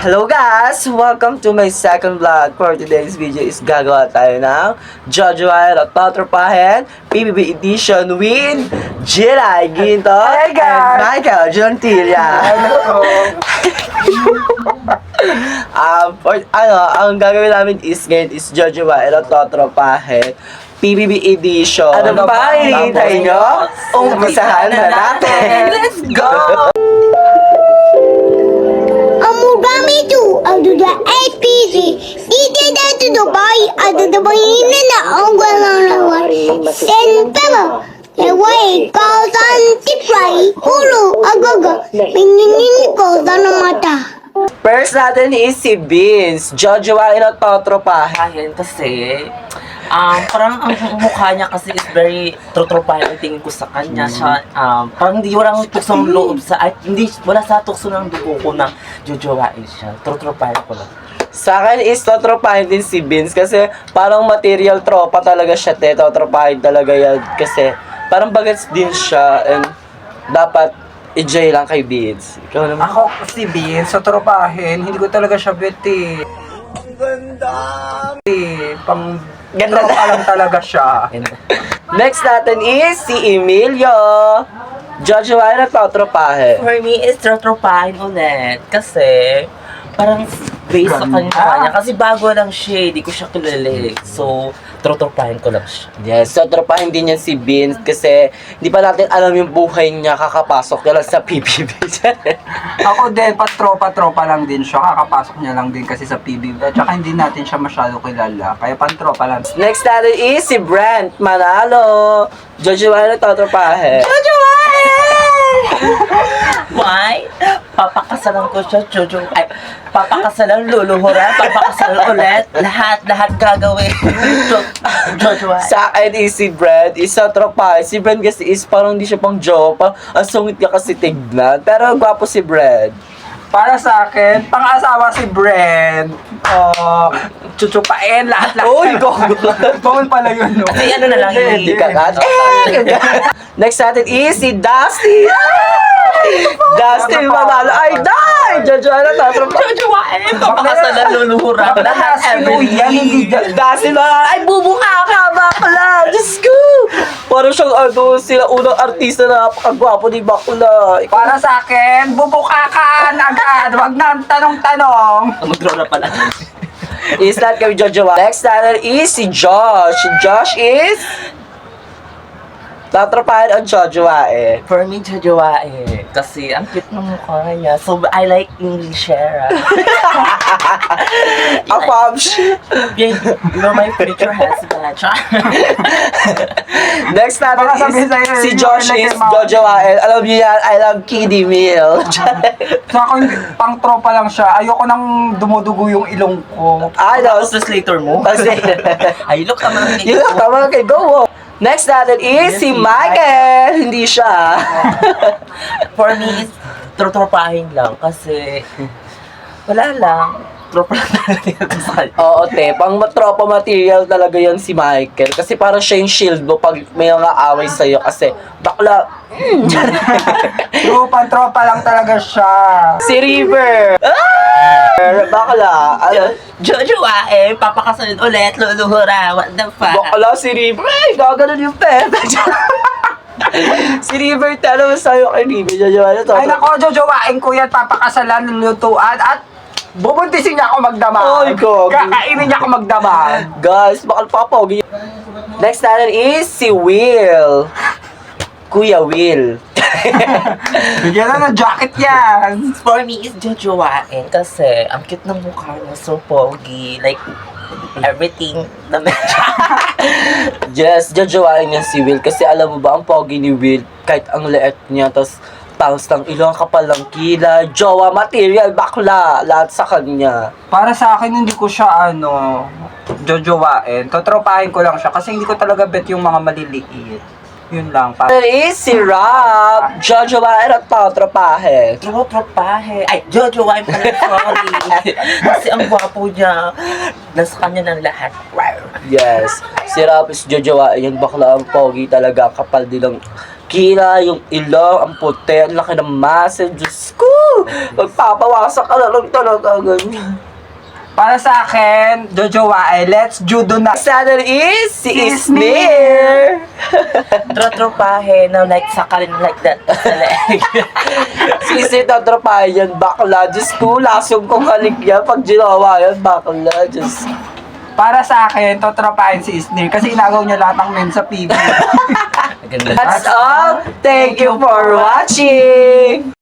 Hello guys! Welcome to my second vlog. For today's video is gagawa tayo ng Jojoy at Patropahin PBB Edition with Jiray Ginto and Michael Jontilla. Ang gagawin namin is ngayon is Jojoy at Patropahin PBB Edition. Ano ba hinihintay nyo? Umpisahan na natin! Let's go! Amugami tu aduda APC dite da tu Dubai aduda bayina na ang galawan sen pema Eway kausan tipray ulo agaga mininin ko na mata. First natin is si Vince. Jojoy at Patropahin. Kasi, parang ang mukha niya kasi is very trotropahin ang tingin ko sa kanya. Siya, parang hindi walang tuksong loob sa, wala sa tukso ng dugo ko na jojowain siya. Trotropahin ko lang. Sa akin is Patropahin din si Vince kasi parang material tropa talaga siya, te. Patropahin talaga yan kasi parang bagets din siya and dapat i-jay lang kay Vince. Ikaw naman. Ako si Bin, sa tropahin, hindi ko talaga siya beti. Ang ganda! Pang Ganda tropa lang talaga siya. Next natin is si Emilio. Jojoy at Patropahin. For me, is trotropahin ulit. Kasi, parang based sa kanya. Kasi bago lang siya, di ko siya kilala. So, trotropahin ko lang siya. Yes, so tropahin din yan si Vince kasi hindi pa natin alam yung buhay niya kakapasok niya lang sa PBB. Ako din, patropa lang din siya. Kakapasok niya lang din kasi sa PBB. At saka hindi natin siya masyado kilala. Kaya pantropa lang. Next natin is si Brent Manalo. Jojoy at Patropahin. Why? Papakasalan ko siya, Jojo. Ay, papakasalan, luluhuran, papakasalan ulit. Lahat gagawin. Jojo. Sa akin is si Brent, isa tropa. Si Brent kasi is parang hindi siya pang joke. Ang sungit niya kasi tignan. Pero gwapo si Brent. Para sa akin, pang-asawa si Brent. Chuchupain, lahat. Uy, go! Bawal pala yun, no? Kasi ano na lang yun. Hindi ka kat. Next natin is si Dusty. Dusty Manalo. Ay, die! Jojoy at Patropahin. Jojo, papakasalan, luluhuran. Lahat, everything. Dusty Manalo. Ay, bubuka ka, bakla! Diyos ko! Parang siyang sila unang artista na napakagwapo ni bakla. Para sa akin, bubukakan agad. Wag na tanong-tanong. Mag-draw na pala. Is that kami Jojoy? Next natin is si Josh. Si Josh is Patropahin ang Jojoy. For me, Jojo kasi ang cute ng mukha niya. So, I like English hair. Ang Pabs. You're my future husband. Next natin Baka sabihin is sa'yo, si yun Josh yung is like yung Jojoy. Alam niyo yan, I love kiddie meal. So ako, pang tropa lang siya. Ayoko nang dumudugo yung ilong ko. I know. Translator mo? Kasi, Ay, look naman. yun lang, tama kay Go. Next natin is si Michael. Hindi siya. For me, trotropahin lang kasi wala lang. Tropa lang talaga sa kanya. Oo, te. Pang tropa material talaga yon si Michael. Kasi parang siya yung shield mo pag may mga away sa'yo. Kasi, bakla. True, pang tropa lang talaga siya. Si River. Bakla. Ano? Jojo, papakasalin ulit, luluhura. What the fuck? Bakla si River. Ay, gaganon yung peta. Si River, talo mo sa'yo kay River. Jojoy na to. Ay nako, jojowain ko yan, papakasalan, lulutuan, at bubuntisin niya ako magdamag. Ay, gogi. Kakainin niya ako magdamag. Guys, bakal papogi. Next natin is si Will. Kuya Will. Bigyan na ng jacket yan. For me, is jojowain kasi ang cute ng mukha niya. So pogi. Like, everything na medyo. Yes, jojowain niya si Will. Kasi alam mo ba, ang pogi ni Will, kahit ang leet niya, tapos pangs ng ilong, kapal ng kilay, jowa, material, bakla, lahat sa kanya. Para sa akin, hindi ko siya, jojowain. Totropahin ko lang siya kasi hindi ko talaga bet yung mga maliliit. Yun lang. That is si Rob. Jojowain at Patropahin. Tropahe. Ay, jojowain pala. Sorry. Kasi ang gwapo niya. Nasa kanya ng lahat. Yes. Si Rob is jojowain. Yung bakla ang pogi talaga. Kapal din ng kila, yung ilong, ang puti, ang laki ng muscle. Diyos ko! Magpapawasak ka na lang talaga ganyan. Para sa akin, Jojo Wae, let's judo na. Channel is si Si Isnir! Trotropahin na like sakalin like that sa leg. Sisi na tropahin yan, bakla. Diyos ko, lasong kong halik yan. Pag ginawa yan, bakla. Diyos. Para sa akin, totropahin si Isnir kasi inagaw niya lahat ng men sa PB. Ganda. That's all. Thank you for watching.